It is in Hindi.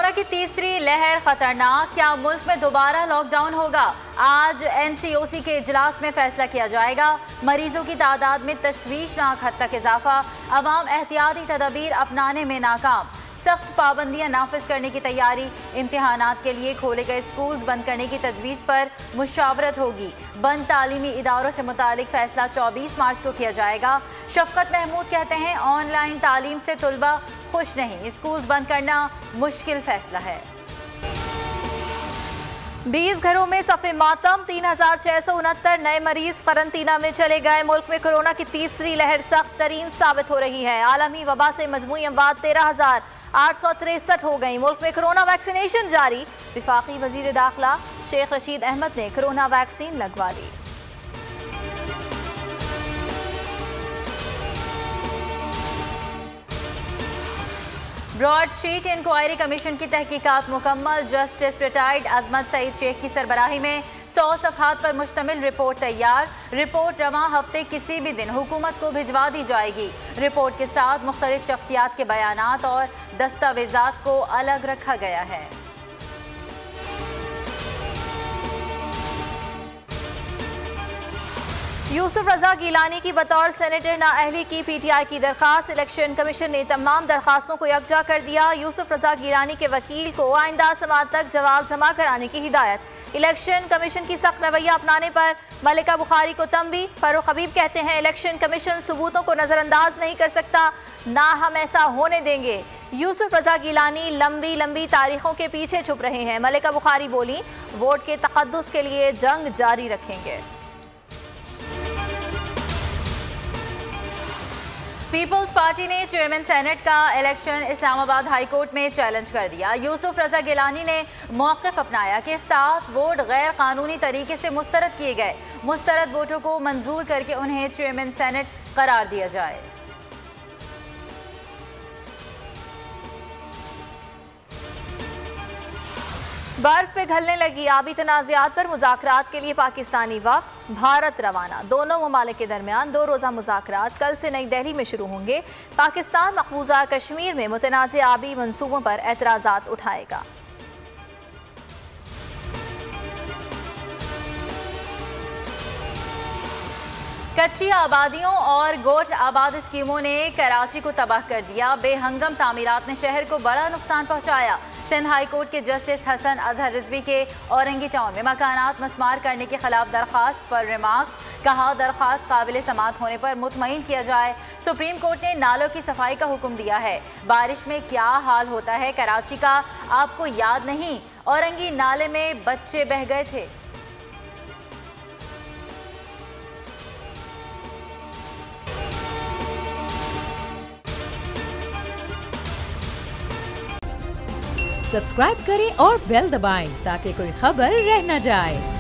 कोरोना की तीसरी लहर खतरनाक, क्या मुल्क में दोबारा लॉकडाउन होगा? आज NCOC के इजलास में फैसला किया जाएगा। मरीजों की तादाद में तशवीशनाक हद तक इजाफा, अवाम एहतियाती तदबीर अपनाने में नाकाम, सख्त पाबंदियां नाफिज करने की तैयारी, इम्तिहानात के लिए खोले गए स्कूल्स बंद करने की तजवीज़ पर मुशावरत होगी। बंद तालीमी इदारों से मुतालिक फैसला 24 मार्च को किया जाएगा। शफकत महमूद कहते हैं, ऑनलाइन तालीम से तुलबा खुश नहीं, स्कूल्स बंद करना मुश्किल फैसला है। 20 घरों में सफ़े मातम, 3669 नए मरीज करंतना में चले गए। मुल्क में कोरोना की तीसरी लहर सख्त तरीन साबित हो रही है। आलमी वबा से मजमूई अमवात 13,863 हो गई। मुल्क में कोरोना वैक्सीनेशन जारी। वफाकी वजीर दाखिला शेख रशीद अहमद ने कोरोना वैक्सीन लगवा ली। ब्रॉडशीट इंक्वायरी कमीशन की तहकीकात मुकम्मल। जस्टिस रिटायर्ड अजमत सईद शेख की सरबराही में 100 सफ़हात पर मुश्तमिल रिपोर्ट तैयार। रिपोर्ट रवां हफ्ते किसी भी दिन हुकूमत को भिजवा दी जाएगी। रिपोर्ट के साथ मुख्तलिफ शख्सियात के बयानात और दस्तावेजात को अलग रखा गया है। यूसुफ रजा गिलानी की बतौर सेनेटर नाअहली की PTI की दरखास्त। इलेक्शन कमीशन ने तमाम दरखास्तों को यकजा कर दिया। यूसुफ रजा गिलानी के वकील को आइंदा समात तक जवाब जमा कराने की हिदायत। इलेक्शन कमीशन की सख्त रवैया अपनाने पर मलिका बुखारी को तंबी। फारूक हबीब कहते हैं, इलेक्शन कमीशन सबूतों को नजरअंदाज नहीं कर सकता, ना हम ऐसा होने देंगे। यूसुफ रजा गिलानी लंबी लंबी तारीखों के पीछे छुप रहे हैं। मलिका बुखारी बोली, वोट के तकद्दुस के लिए जंग जारी रखेंगे। पीपल्स पार्टी ने चेयरमैन सेनेट का इलेक्शन इस्लामाबाद हाई कोर्ट में चैलेंज कर दिया। यूसुफ रजा गिलानी ने मौक़िफ़ अपनाया कि 7 वोट गैर कानूनी तरीके से मुस्तरद किए गए। मुस्तरद वोटों को मंजूर करके उन्हें चेयरमैन सेनेट करार दिया जाए। बर्फ पे घलने लगी आबी तनाज़ात पर मुज़ाकरात के लिए पाकिस्तानी वफ़द भारत रवाना। दोनों ममालिक के दरमियान 2 रोज़ा मुज़ाकरात कल से नई दिल्ली में शुरू होंगे। पाकिस्तान मकबूजा कश्मीर में मुतनाज़ आबी मंसूबों पर एतराज़ात उठाएगा। कच्ची आबादियों और गोट आबाद स्कीमों ने कराची को तबाह कर दिया। बेहंगम तामीरात ने शहर को बड़ा नुकसान पहुंचाया। सिंध हाई कोर्ट के जस्टिस हसन अजहर रिजवी के औरंगी टाउन में मकानात मस्मार करने के खिलाफ दरखास्त पर रिमार्क्स। कहा, दरखास्त काबिल समात होने पर मुतमईन किया जाए। सुप्रीम कोर्ट ने नालों की सफाई का हुक्म दिया है। बारिश में क्या हाल होता है कराची का, आपको याद नहीं? औरंगी नाले में बच्चे बह गए थे। सब्सक्राइब करें और बेल दबाएं ताकि कोई खबर रह न जाए।